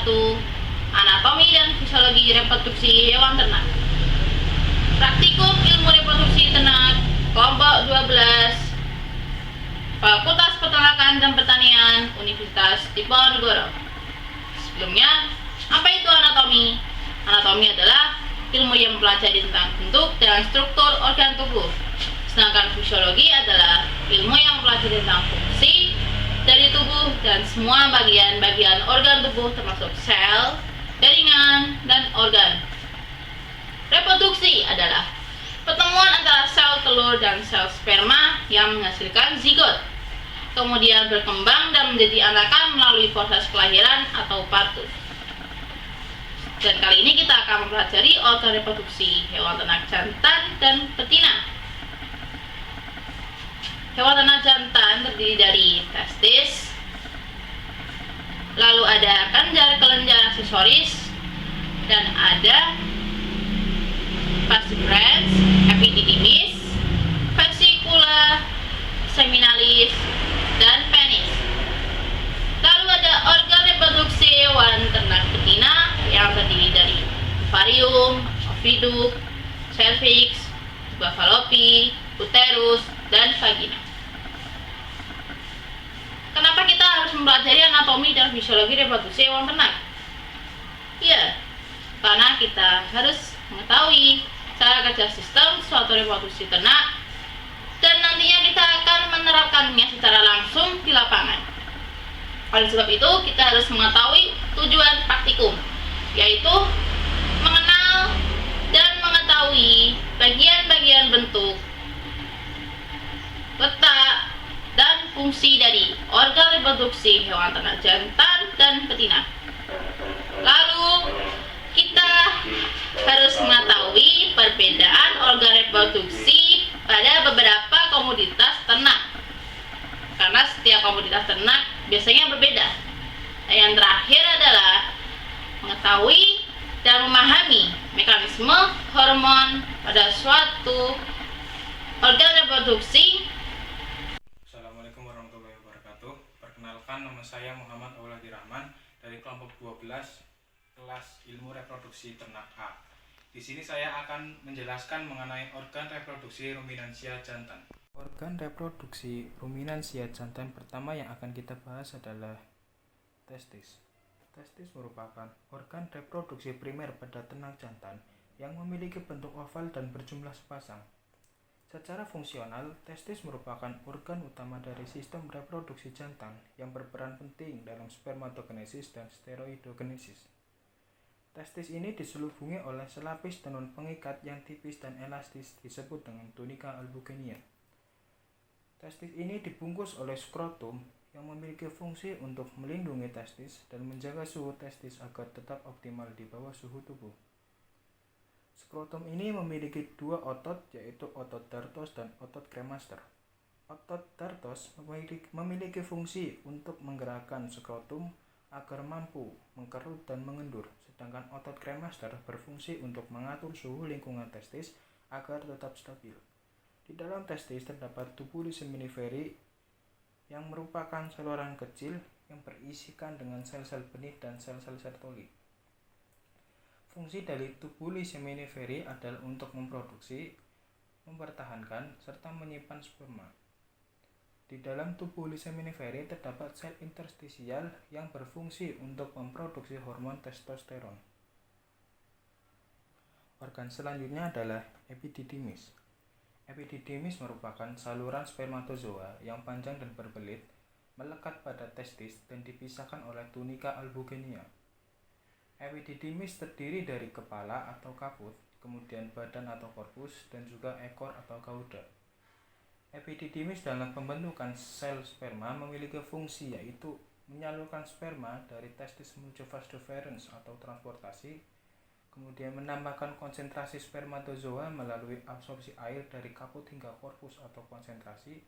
Anatomi dan Fisiologi Reproduksi Hewan Ternak. Praktikum Ilmu Reproduksi Ternak kelompok 12 Fakultas Peternakan dan Pertanian Universitas Diponegoro. Sebelumnya, apa itu anatomi? Anatomi adalah ilmu yang mempelajari tentang bentuk dan struktur organ tubuh. Sedangkan fisiologi adalah ilmu yang mempelajari tentang fungsi dari tubuh dan semua bagian-bagian organ tubuh termasuk sel, jaringan, dan organ. Reproduksi adalah pertemuan antara sel telur dan sel sperma yang menghasilkan zigot, kemudian berkembang dan menjadi anakan melalui proses kelahiran atau partus. Dan kali ini kita akan mempelajari organ reproduksi hewan ternak jantan dan betina. Hewan ternak jantan terdiri dari testis, lalu ada kelenjar aksesoris, dan ada pars, epididymis, vesicula, seminalis, dan penis. Lalu ada organ reproduksi hewan ternak betina yang terdiri dari ovarium, oviduk, cervix, tuba fallopi, uterus, dan vagina. Kenapa kita harus mempelajari anatomi dan fisiologi reproduksi hewan ternak? Ya, karena kita harus mengetahui cara kerja sistem suatu reproduksi ternak dan nantinya kita akan menerapkannya secara langsung di lapangan. Oleh sebab itu, kita harus mengetahui tujuan praktikum, yaitu mengenal dan mengetahui bagian-bagian bentuk, letak, dan fungsi dari organ reproduksi hewan ternak jantan dan betina. Lalu, kita harus mengetahui perbedaan organ reproduksi pada beberapa komoditas ternak, karena setiap komoditas ternak biasanya berbeda. Dan yang terakhir adalah mengetahui dan memahami mekanisme hormon pada suatu organ reproduksi. Assalamualaikum warahmatullahi wabarakatuh. Perkenalkan, nama saya Muhammad Auladi Rahman dari kelompok 12 kelas ilmu reproduksi ternak A. Di sini saya akan menjelaskan mengenai organ reproduksi ruminansia jantan. Organ reproduksi ruminansia jantan pertama yang akan kita bahas adalah testis. Testis merupakan organ reproduksi primer pada ternak jantan yang memiliki bentuk oval dan berjumlah sepasang. Secara fungsional, testis merupakan organ utama dari sistem reproduksi jantan yang berperan penting dalam spermatogenesis dan steroidogenesis. Testis ini diselubungi oleh selapis tenun pengikat yang tipis dan elastis disebut dengan tunika albugenia. Testis ini dibungkus oleh skrotum yang memiliki fungsi untuk melindungi testis dan menjaga suhu testis agar tetap optimal di bawah suhu tubuh. Skrotum ini memiliki dua otot, yaitu otot dartos dan otot kremaster. Otot dartos memiliki fungsi untuk menggerakkan skrotum agar mampu mengkerut dan mengendur, sedangkan otot kremaster berfungsi untuk mengatur suhu lingkungan testis agar tetap stabil. Di dalam testis terdapat tubuli seminiferi yang merupakan saluran kecil yang berisikan dengan sel-sel benih dan sel-sel sertoli. Fungsi dari tubuli seminiferi adalah untuk memproduksi, mempertahankan, serta menyimpan sperma. Di dalam tubuli seminiferi terdapat sel interstisial yang berfungsi untuk memproduksi hormon testosteron. Organ selanjutnya adalah epididymis. Epididymis merupakan saluran spermatozoa yang panjang dan berbelit, melekat pada testis dan dipisahkan oleh tunika albugenia. Epididymis terdiri dari kepala atau kaput, kemudian badan atau korpus, dan juga ekor atau cauda. Epididymis dalam pembentukan sel sperma memiliki fungsi yaitu menyalurkan sperma dari testis menuju vas deferens atau transportasi, kemudian menambahkan konsentrasi spermatozoa melalui absorpsi air dari kaput hingga korpus atau konsentrasi,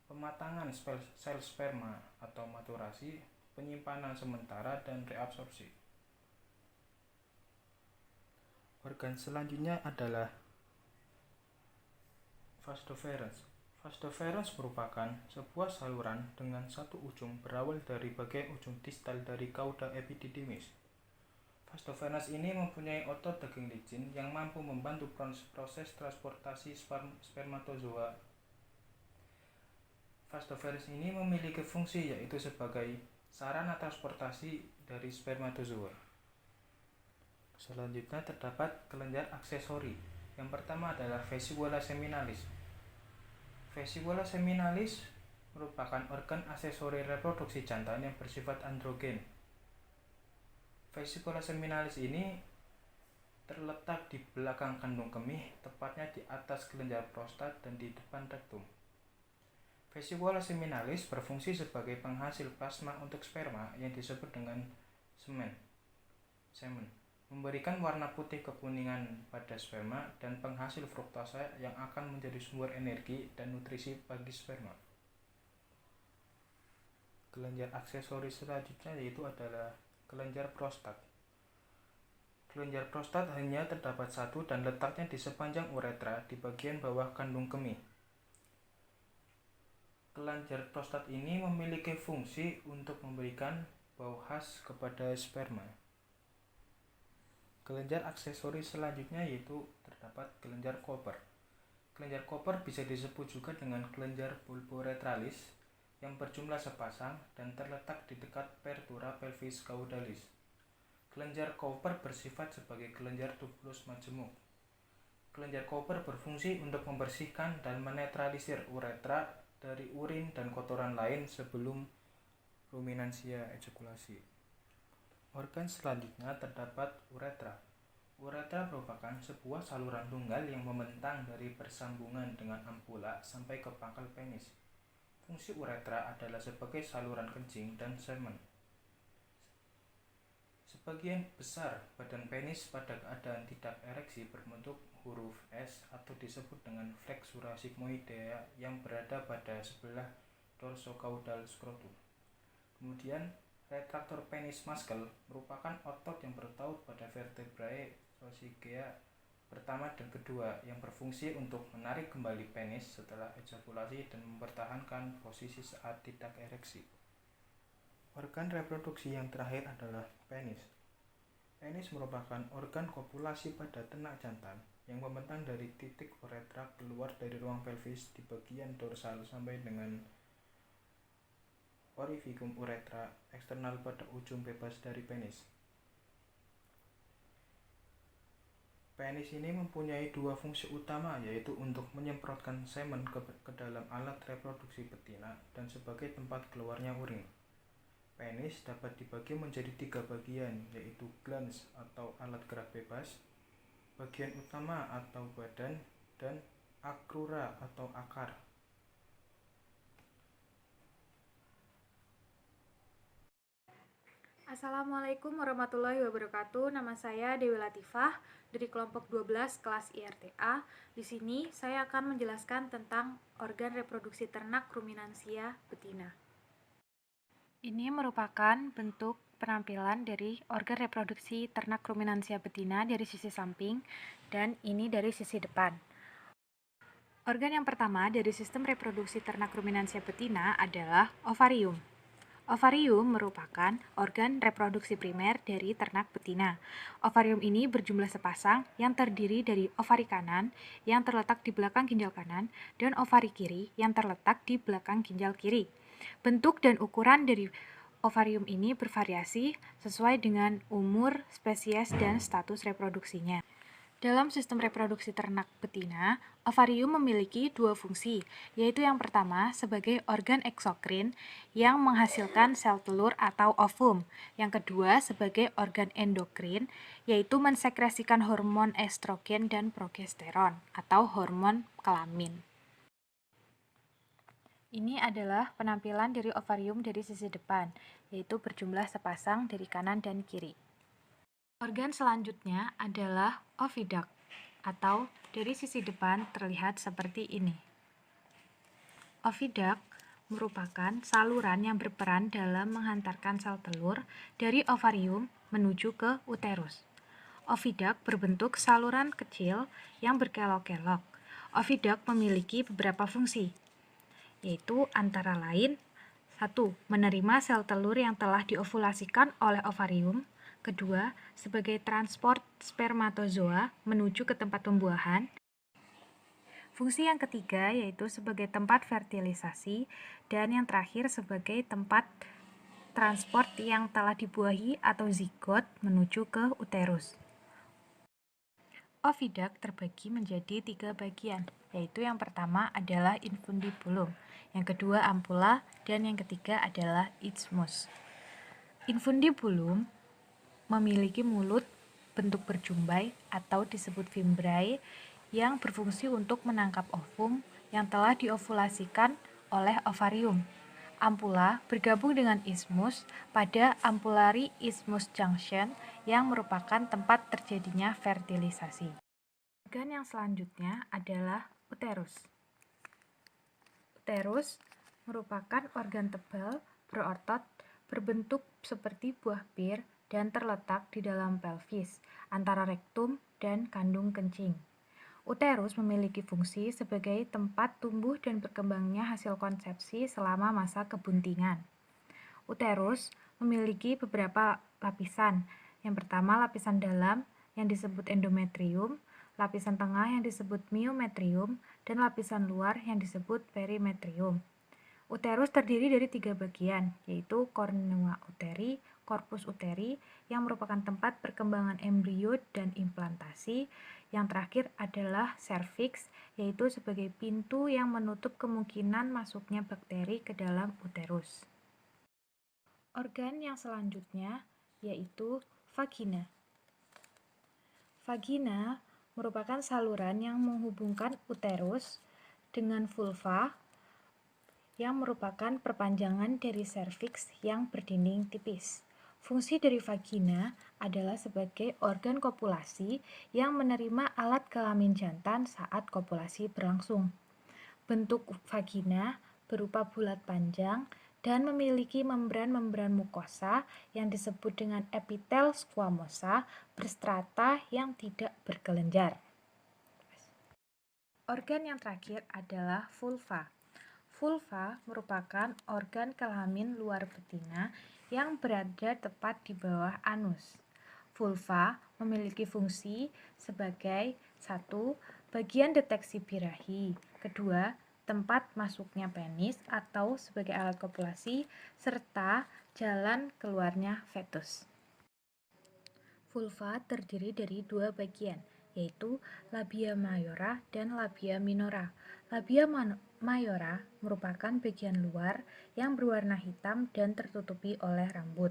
pematangan sel sperma atau maturasi, penyimpanan sementara, dan reabsorpsi. Organ selanjutnya adalah vas deferens. Vas deferens merupakan sebuah saluran dengan satu ujung berawal dari bagian ujung distal dari cauda epididymis. Vastovenas ini mempunyai otot daging licin yang mampu membantu proses transportasi spermatozoa. Vastovenas ini memiliki fungsi yaitu sebagai sarana transportasi dari spermatozoa. Selanjutnya terdapat kelenjar aksesori. Yang pertama adalah vesicula seminalis. Vesicula seminalis merupakan organ aksesori reproduksi jantan yang bersifat androgen. Vesicula seminalis ini terletak di belakang kandung kemih, tepatnya di atas kelenjar prostat dan di depan rektum. Vesicula seminalis berfungsi sebagai penghasil plasma untuk sperma yang disebut dengan semen, memberikan warna putih kekuningan pada sperma dan penghasil fruktasa yang akan menjadi sumber energi dan nutrisi bagi sperma. Kelenjar aksesoris selanjutnya yaitu adalah kelenjar prostat. Kelenjar prostat hanya terdapat satu dan letaknya di sepanjang uretra di bagian bawah kandung kemih. Kelenjar prostat ini memiliki fungsi untuk memberikan bau khas kepada sperma. Kelenjar aksesoris selanjutnya yaitu terdapat kelenjar Koper. Kelenjar Koper bisa disebut juga dengan kelenjar bulboretralis yang berjumlah sepasang dan terletak di dekat pertura pelvis caudalis. Kelenjar Koper bersifat sebagai kelenjar tubulus majemuk. Kelenjar Koper berfungsi untuk membersihkan dan menetralisir uretra dari urin dan kotoran lain sebelum ruminansia ejakulasi. Organ selanjutnya terdapat uretra. Uretra merupakan sebuah saluran tunggal yang membentang dari persambungan dengan ampula sampai ke pangkal penis. Fungsi uretra adalah sebagai saluran kencing dan semen. Sebagian besar badan penis pada keadaan tidak ereksi berbentuk huruf S atau disebut dengan flexura sigmoidea yang berada pada sebelah dorsocaudal skrotum. Kemudian retraktor penis muscle merupakan otot yang bertaut pada vertebrae zoygea pertama dan kedua yang berfungsi untuk menarik kembali penis setelah ejakulasi dan mempertahankan posisi saat tidak ereksi. Organ reproduksi yang terakhir adalah penis. Penis merupakan organ kopulasi pada ternak jantan yang membentang dari titik uretra keluar dari ruang pelvis di bagian dorsal sampai dengan orificum uretra eksternal pada ujung bebas dari penis. Penis ini mempunyai dua fungsi utama, yaitu untuk menyemprotkan semen ke dalam alat reproduksi betina dan sebagai tempat keluarnya urin. Penis dapat dibagi menjadi tiga bagian, yaitu glans atau alat gerak bebas, bagian utama atau badan, dan akrura atau akar. Assalamualaikum warahmatullahi wabarakatuh. Nama saya Dewi Latifah dari kelompok 12 kelas IRTA. Di sini saya akan menjelaskan tentang organ reproduksi ternak ruminansia betina. Ini merupakan bentuk penampilan dari organ reproduksi ternak ruminansia betina dari sisi samping dan ini dari sisi depan. Organ yang pertama dari sistem reproduksi ternak ruminansia betina adalah ovarium. Ovarium merupakan organ reproduksi primer dari ternak betina. Ovarium ini berjumlah sepasang yang terdiri dari ovari kanan yang terletak di belakang ginjal kanan dan ovari kiri yang terletak di belakang ginjal kiri. Bentuk dan ukuran dari ovarium ini bervariasi sesuai dengan umur, spesies, dan status reproduksinya. Dalam sistem reproduksi ternak betina, ovarium memiliki dua fungsi, yaitu yang pertama sebagai organ eksokrin yang menghasilkan sel telur atau ovum, yang kedua sebagai organ endokrin, yaitu mensekresikan hormon estrogen dan progesteron atau hormon kelamin. Ini adalah penampilan dari ovarium dari sisi depan, yaitu berjumlah sepasang dari kanan dan kiri. Organ selanjutnya adalah oviduct, atau dari sisi depan terlihat seperti ini. Oviduct merupakan saluran yang berperan dalam menghantarkan sel telur dari ovarium menuju ke uterus. Oviduct berbentuk saluran kecil yang berkelok-kelok. Oviduct memiliki beberapa fungsi, yaitu antara lain 1. Menerima sel telur yang telah diovulasikan oleh ovarium. Kedua, sebagai transport spermatozoa menuju ke tempat pembuahan. Fungsi yang ketiga yaitu sebagai tempat fertilisasi, dan yang terakhir sebagai tempat transport yang telah dibuahi atau zigot menuju ke uterus. Oviduct terbagi menjadi 3 bagian, yaitu yang pertama adalah infundibulum, yang kedua ampula, dan yang ketiga adalah isthmus. Infundibulum memiliki mulut bentuk berjumbai atau disebut fimbriae yang berfungsi untuk menangkap ovum yang telah diovulasikan oleh ovarium. Ampula bergabung dengan isthmus pada ampullary isthmus junction yang merupakan tempat terjadinya fertilisasi. Organ yang selanjutnya adalah uterus. Uterus merupakan organ tebal, berotot, berbentuk seperti buah pir dan terletak di dalam pelvis, antara rektum dan kandung kencing. Uterus memiliki fungsi sebagai tempat tumbuh dan berkembangnya hasil konsepsi selama masa kebuntingan. Uterus memiliki beberapa lapisan. Yang pertama lapisan dalam yang disebut endometrium, lapisan tengah yang disebut myometrium, dan lapisan luar yang disebut perimetrium. Uterus terdiri dari 3 bagian, yaitu cornua uteri, corpus uteri, yang merupakan tempat perkembangan embrio dan implantasi. Yang terakhir adalah cervix, yaitu sebagai pintu yang menutup kemungkinan masuknya bakteri ke dalam uterus. Organ yang selanjutnya yaitu vagina. Vagina merupakan saluran yang menghubungkan uterus dengan vulva, yang merupakan perpanjangan dari serviks yang berdinding tipis. Fungsi dari vagina adalah sebagai organ kopulasi yang menerima alat kelamin jantan saat kopulasi berlangsung. Bentuk vagina berupa bulat panjang dan memiliki membran-membran mukosa yang disebut dengan epitel squamosa berstrata yang tidak berkelenjar. Organ yang terakhir adalah vulva. Vulva merupakan organ kelamin luar betina yang berada tepat di bawah anus. Vulva memiliki fungsi sebagai 1. Bagian deteksi birahi, kedua, tempat masuknya penis atau sebagai alat kopulasi, serta jalan keluarnya fetus. Vulva terdiri dari 2 bagian, yaitu labia mayora dan labia minora. Labia mayora merupakan bagian luar yang berwarna hitam dan tertutupi oleh rambut.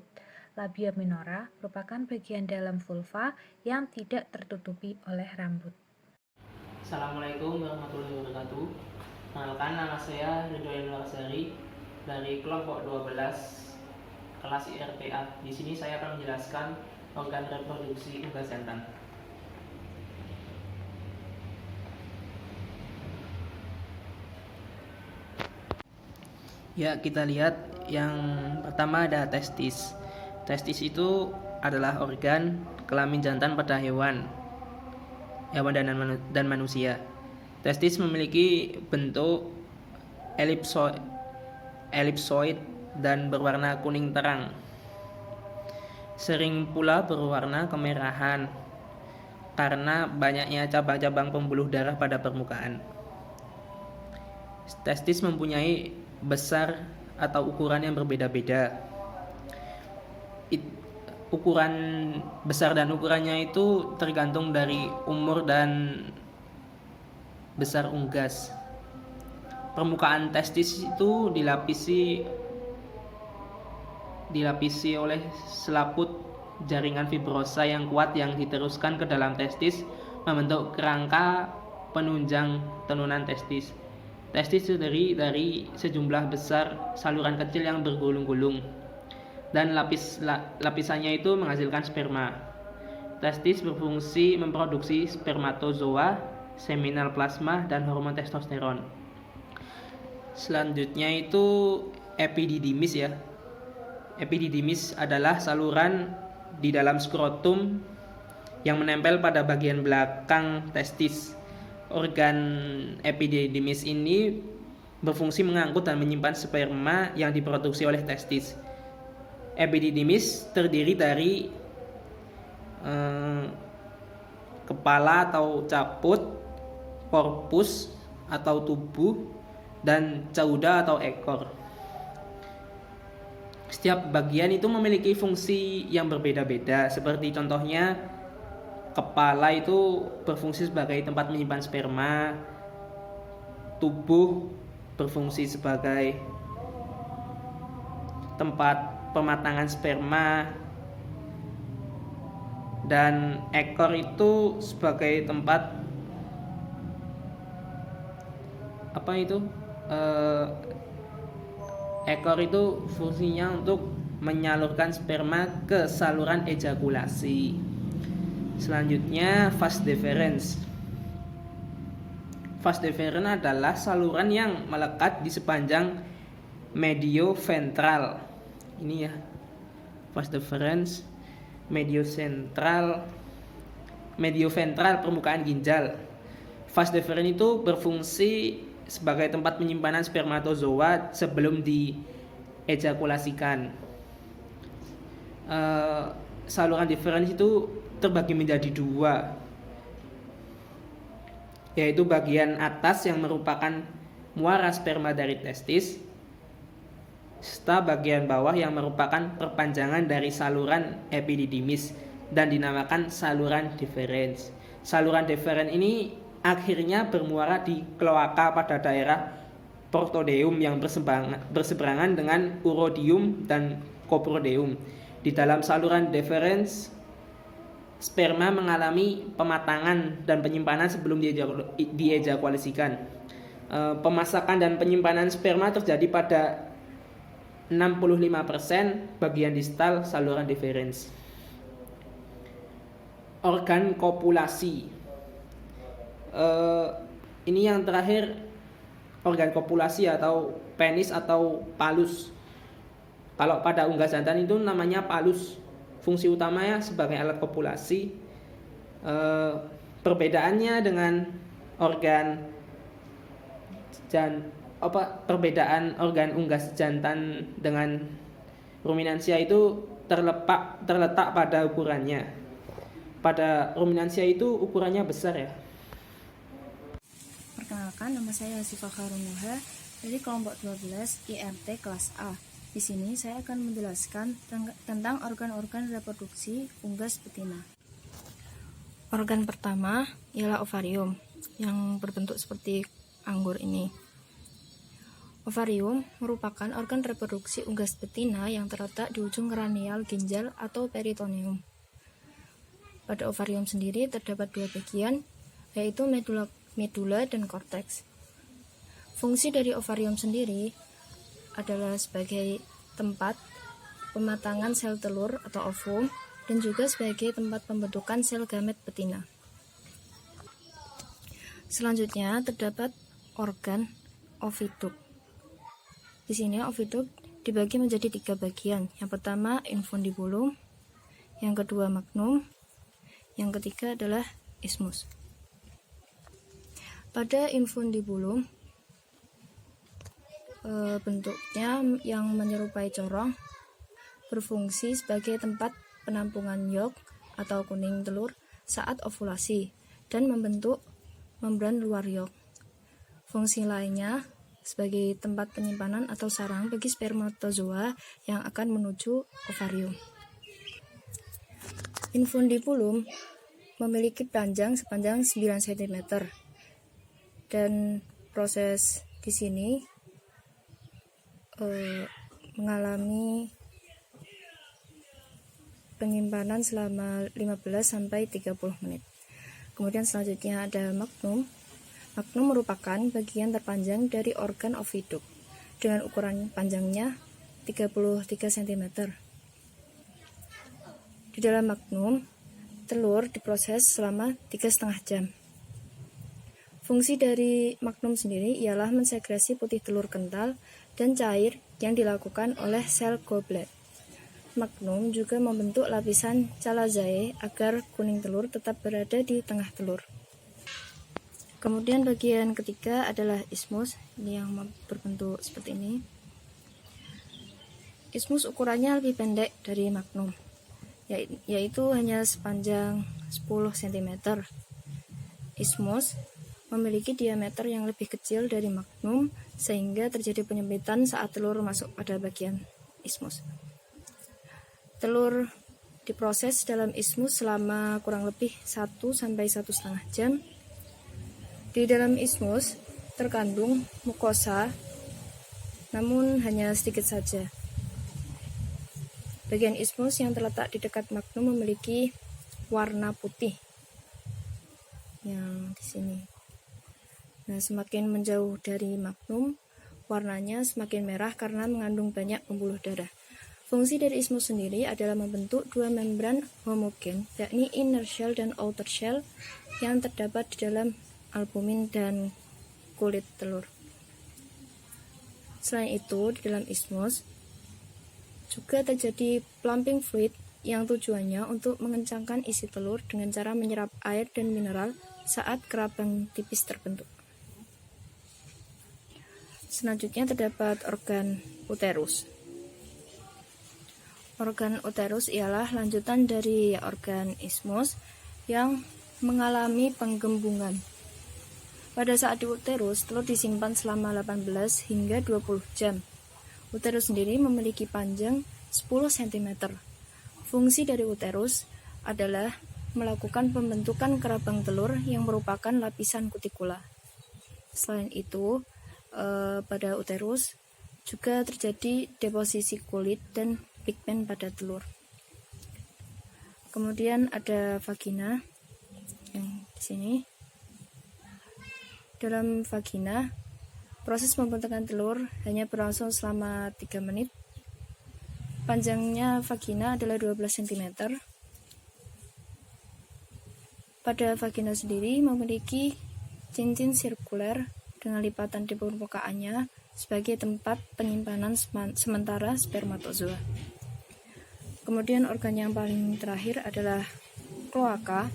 Labia minora merupakan bagian dalam vulva yang tidak tertutupi oleh rambut. Assalamualaikum warahmatullahi wabarakatuh. Perkenalkan, nama saya Ridwan Larsari dari kelompok 12 kelas IRTA. Di sini saya akan menjelaskan organ reproduksi unggas jantan. Ya, kita lihat yang pertama ada testis. Testis itu adalah organ kelamin jantan pada hewan dan manusia. Testis memiliki bentuk elipsoid dan berwarna kuning terang. Sering pula berwarna kemerahan karena banyaknya cabang-cabang pembuluh darah pada permukaan. Testis mempunyai besar atau ukuran yang berbeda-beda. Ukuran besar dan ukurannya itu tergantung dari umur dan besar unggas. Permukaan testis itu dilapisi oleh selaput jaringan fibrosa yang kuat yang diteruskan ke dalam testis membentuk kerangka penunjang tenunan testis. Testis terdiri dari sejumlah besar saluran kecil yang bergulung-gulung, dan lapisannya itu menghasilkan sperma. Testis berfungsi memproduksi spermatozoa, seminal plasma, dan hormon testosteron. Selanjutnya itu epididymis ya. Epididymis adalah saluran di dalam skrotum yang menempel pada bagian belakang testis. Organ epididymis ini berfungsi mengangkut dan menyimpan sperma yang diproduksi oleh testis. Epididymis terdiri dari kepala atau caput, korpus atau tubuh, dan cauda atau ekor. Setiap bagian itu memiliki fungsi yang berbeda-beda. Seperti contohnya, kepala itu berfungsi sebagai tempat menyimpan sperma, tubuh berfungsi sebagai tempat pematangan sperma, dan ekor itu sebagai tempat ekor itu fungsinya untuk menyalurkan sperma ke saluran ejakulasi. Selanjutnya, vas deferens. Vas deferens adalah saluran yang melekat di sepanjang medioventral. Ini ya, vas deferens, medioventral permukaan ginjal. Vas deferens itu berfungsi sebagai tempat penyimpanan spermatozoa sebelum diejakulasikan. Saluran deferens itu terbagi menjadi dua, yaitu bagian atas yang merupakan muara sperma dari testis, serta bagian bawah yang merupakan perpanjangan dari saluran epididymis dan dinamakan saluran deferens. Saluran deferens ini akhirnya bermuara di kloaka pada daerah protodeum yang berseberangan dengan urodium dan coprodeum. Di dalam saluran deferens, sperma mengalami pematangan dan penyimpanan sebelum diejakulasikan. Pemasakan dan penyimpanan sperma terjadi pada 65% bagian distal saluran deferens. Organ kopulasi. Ini yang terakhir, organ kopulasi atau penis atau palus. Kalau pada unggas jantan itu namanya palus. Fungsi utamanya sebagai alat kopulasi. Perbedaannya dengan perbedaan organ unggas jantan dengan ruminansia itu terletak pada ukurannya. Pada ruminansia itu ukurannya besar ya. Perkenalkan, nama saya Hasifah Karunuha dari kelompok 12 IRT kelas A. Di sini saya akan menjelaskan tentang organ-organ reproduksi unggas betina. Organ pertama ialah ovarium yang berbentuk seperti anggur ini. Ovarium merupakan organ reproduksi unggas betina yang terletak di ujung kranial ginjal atau peritoneum. Pada ovarium sendiri terdapat dua bagian, yaitu medula dan korteks. Fungsi dari ovarium sendiri adalah sebagai tempat pematangan sel telur atau ovum dan juga sebagai tempat pembentukan sel gamet betina. Selanjutnya terdapat organ oviduk. Di sini oviduk dibagi menjadi 3 bagian. Yang pertama infundibulum, yang kedua magnum, yang ketiga adalah isthmus. Pada infundibulum, bentuknya yang menyerupai corong, berfungsi sebagai tempat penampungan yolk atau kuning telur saat ovulasi dan membentuk membran luar yolk. Fungsi lainnya sebagai tempat penyimpanan atau sarang bagi spermatozoa yang akan menuju ovarium. Infundibulum memiliki panjang sepanjang 9 cm dan proses di sini mengalami penyimpanan selama 15-30 menit. Kemudian selanjutnya ada magnum. Magnum merupakan bagian terpanjang dari organ oviduk dengan ukuran panjangnya 33 cm. Di dalam magnum, telur diproses selama 3,5 jam. Fungsi dari magnum sendiri ialah mensekresi putih telur kental dan cair yang dilakukan oleh sel goblet. Magnum juga membentuk lapisan chalazae agar kuning telur tetap berada di tengah telur. Kemudian bagian ketiga adalah isthmus, ini yang berbentuk seperti ini. Isthmus ukurannya lebih pendek dari magnum. yaitu hanya sepanjang 10 cm. Isthmus memiliki diameter yang lebih kecil dari magnum sehingga terjadi penyempitan saat telur masuk pada bagian isthmus. Telur diproses dalam isthmus selama kurang lebih 1-1,5 jam. Di dalam isthmus terkandung mukosa, namun hanya sedikit saja. Bagian isthmus yang terletak di dekat magnum memiliki warna putih yang di sini. Nah, semakin menjauh dari magnum, warnanya semakin merah karena mengandung banyak pembuluh darah. Fungsi dari isthmus sendiri adalah membentuk dua membran homogen, yakni inner shell dan outer shell yang terdapat di dalam albumin dan kulit telur. Selain itu, di dalam isthmus juga terjadi plumping fluid yang tujuannya untuk mengencangkan isi telur dengan cara menyerap air dan mineral saat kerabang tipis terbentuk. Selanjutnya terdapat organ uterus. Organ uterus ialah lanjutan dari organ isthmus yang mengalami penggembungan. Pada saat di uterus, telur disimpan selama 18 hingga 20 jam. Uterus sendiri memiliki panjang 10 cm. Fungsi dari uterus adalah melakukan pembentukan kerabang telur yang merupakan lapisan kutikula. Selain itu, pada uterus juga terjadi deposisi kulit dan pigmen pada telur. Kemudian ada vagina yang di sini. Dalam vagina, proses pembentukan telur hanya berlangsung selama 3 menit. Panjangnya vagina adalah 12 cm. Pada vagina sendiri memiliki cincin sirkuler dengan lipatan di permukaannya sebagai tempat penyimpanan sementara spermatozoa. Kemudian organ yang paling terakhir adalah kloaka.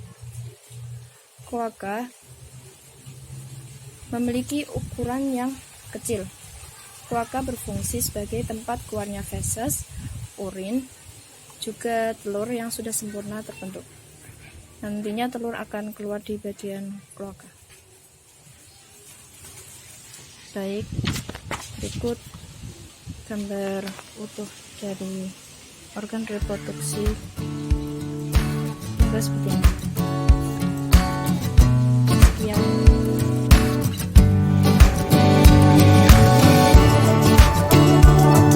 Kloaka memiliki ukuran yang kecil. Kloaka berfungsi sebagai tempat keluarnya feses, urin, juga telur yang sudah sempurna terbentuk. Nantinya telur akan keluar di bagian kloaka. Baik, berikut gambar utuh dari organ reproduksi unggas betina.